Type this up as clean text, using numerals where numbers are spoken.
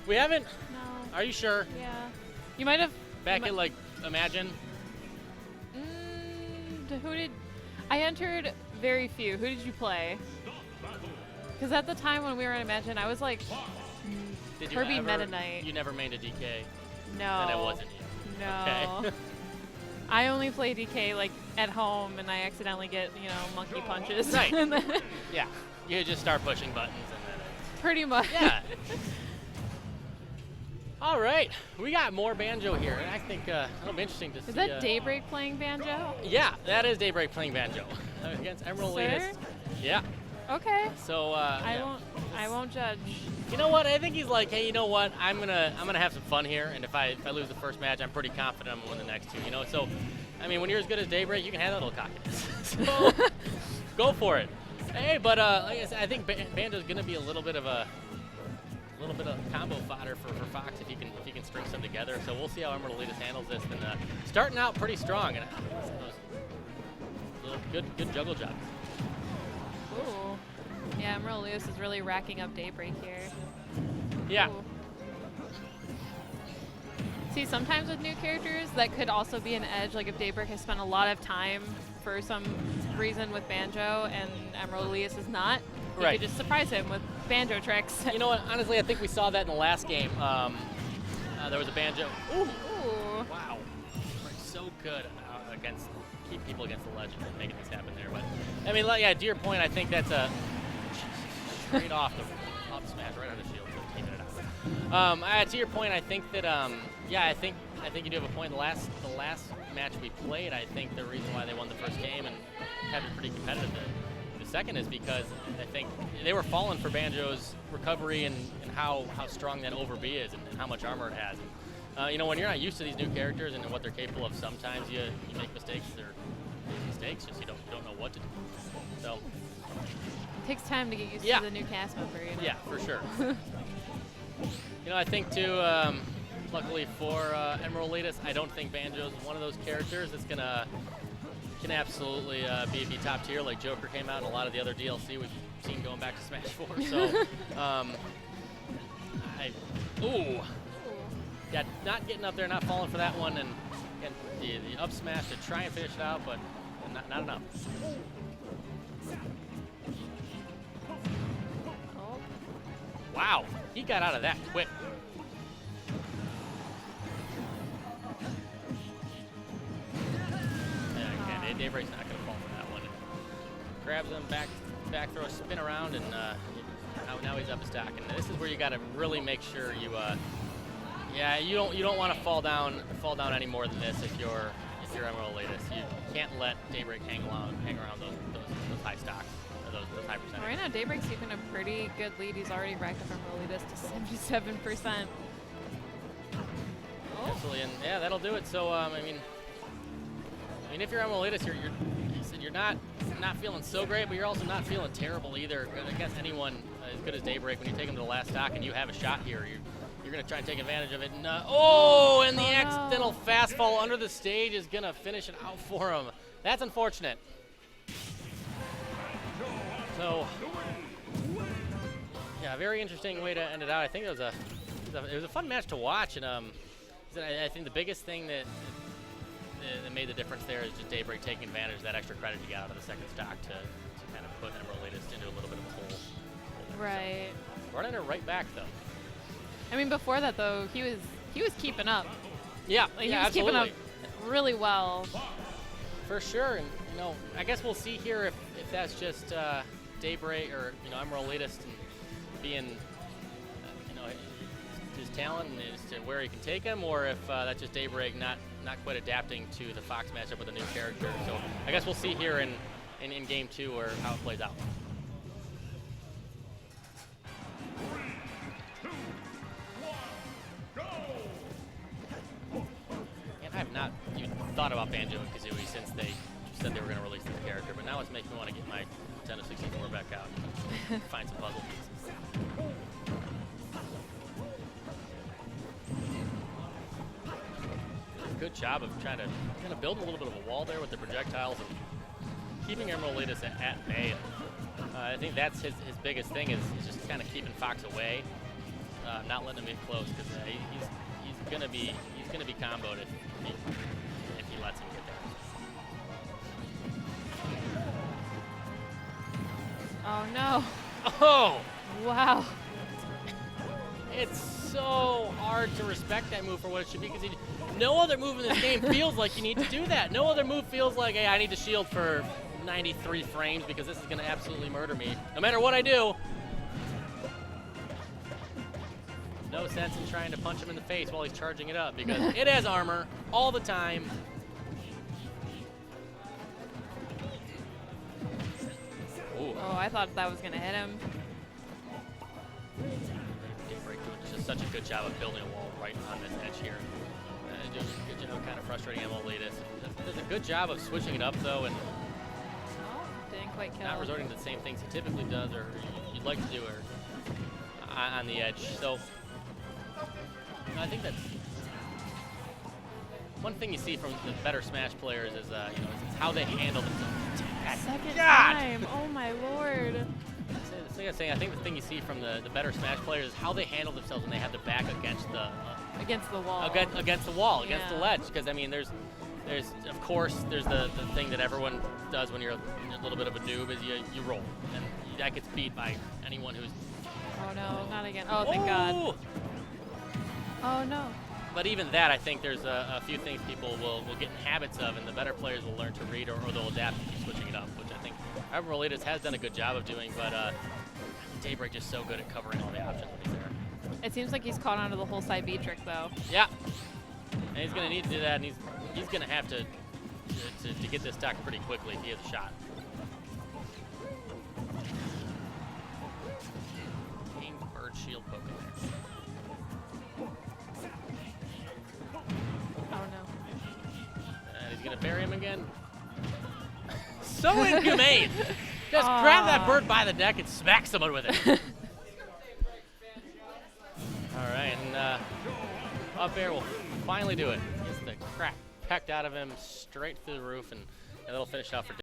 We haven't? No. Are you sure? Yeah. You might have. Back in, like, Imagine? Who did... I entered very few. Who did you play? Because at the time when we were in Imagine, I was like Did you Kirby ever, Meta Knight. You never made a DK? No. Then it wasn't you. No. Okay. I only play DK like at home, and I accidentally get, you know, monkey punches. Right. And then Yeah. You just start pushing buttons and then it's... pretty much. Yeah. All right. We got more Banjo here, and I think it'll be interesting to see... Is that Daybreak playing Banjo? Yeah, that is Daybreak playing Banjo against Emerald Elitist. Yeah. Okay. So I won't judge. You know what? I think he's like, hey, you know what? I'm gonna have some fun here, and if I lose the first match, I'm pretty confident I'm gonna win the next two. You know, so I mean, when you're as good as Daybreak, you can have that little cockiness. So go for it. Hey, but like I said, I think Banjo's gonna be a little bit of combo fodder for Fox if he can string some together. So we'll see how Emerald Elitist handles this. And starting out pretty strong, and those good juggle jobs. Ooh. Yeah, Emerald Elitist is really racking up Daybreak here. Yeah. Ooh. See, sometimes with new characters, that could also be an edge. Like if Daybreak has spent a lot of time for some reason with Banjo and Emerald Elitist is not, you Right. could just surprise him with Banjo tricks. You know what? Honestly, I think we saw that in the last game. There was a Banjo. Ooh. Ooh. Wow. So good against keep people against the ledge and making this happen there. But I mean, yeah, to your point, I think that's a straight off the up smash right on the shield, so keeping it out. To your point, I think that yeah, I think you do have a point. The last match we played, I think the reason why they won the first game and kept it pretty competitive. The second is because I think they were falling for Banjo's recovery and how strong that over B is and how much armor it has. And, you know, when you're not used to these new characters and what they're capable of, sometimes you make mistakes. They're mistakes, just you don't know what to do. So It takes time to get used to the new cast member, you know? Yeah, for sure. You know, I think too, luckily for Emerald Elitist, I don't think Banjo's one of those characters that's can absolutely be top tier. Like Joker came out and a lot of the other DLC we've seen going back to Smash 4. So, ooh. Yeah, not getting up there, not falling for that one, and the up smash to try and finish it out, but not enough. Oh. Wow, he got out of that quick. Yeah, Daybreak's not going to fall for that one. Grabs him, back throw, spin around, and now he's up his stock. And this is where you got to really make sure you. Yeah, you don't want to fall down any more than this if you're Emerald Elitist. You can't let Daybreak hang around those high stocks, or those high percentages. Right now, Daybreak's keeping a pretty good lead. He's already racked up Emerald Elitist to 77%. Oh. Absolutely, and yeah, that'll do it. So I mean, if you're Emerald Elitist, you're not feeling so great, but you're also not feeling terrible either against anyone as good as Daybreak. When you take him to the last stock and you have a shot here, you're going to try and take advantage of it. And, and the accidental fast fall under the stage is going to finish it out for him. That's unfortunate. So, yeah, very interesting way to end it out. I think it was a fun match to watch. And I think the biggest thing that made the difference there is just Daybreak taking advantage of that extra credit he got out of the second stock to kind of put Emerald Elitist into a little bit of a hole. Right. Running it right back, though. I mean, before that though, he was keeping up. Yeah, like, he was absolutely. keeping up really well. For sure, and you know, I guess we'll see here if that's just Daybreak or Emerald Elitist and being his talent and as to where he can take him, or if that's just Daybreak not quite adapting to the Fox matchup with a new character. So I guess we'll see here in game 2 or how it plays out. I have not even thought about Banjo and Kazooie since they said they were going to release this character, but now it's making me want to get my Nintendo 64 back out and find some puzzle pieces. Good job of trying to kind of build a little bit of a wall there with the projectiles and keeping Emerald Elitist at bay. I think that's his biggest thing is just kind of keeping Fox away. not letting him get close because he's gonna be comboed if he lets him get there. Oh no. Oh! Wow. It's so hard to respect that move for what it should be because no other move in this game feels like you need to do that. No other move feels like, hey, I need to shield for 93 frames because this is going to absolutely murder me no matter what I do. No sense in trying to punch him in the face while he's charging it up because it has armor all the time. Ooh. Oh, I thought that was going to hit him. Daybreak doing just such a good job of building a wall right on this edge here. Doing a good job of kind of frustrating him, Elitist. Does a good job of switching it up though, and Didn't quite kill. not resorting to the same things he typically does or you'd like to do or on the edge. So I think that's one thing you see from the better Smash players is it's how they handle themselves. Second God! time. Oh my lord. I think the thing you see from the better Smash players is how they handle themselves when they have their back against the wall. against the wall, against Yeah. the ledge. Because I mean, there's of course there's the thing that everyone does when you're a little bit of a noob is you roll, and that gets beat by anyone who's. Oh no, not again. Oh, thank God. Oh no. But even that, I think there's a few things people will get in habits of, and the better players will learn to read or they'll adapt and keep switching it up, which I think Elitist has done a good job of doing, but Daybreak just so good at covering all the options when he's there. It seems like he's caught onto the whole side B trick though. Yeah, and he's going to need to do that, and he's going to have to get this stock pretty quickly if he has a shot. King bird shield poke in there. Oh no. And he's going to bury him again. So inhumane! Just grab that bird by the neck and smack someone with it. All right, and up air will finally do it. Gets the crap pecked out of him straight through the roof, and that'll finish off for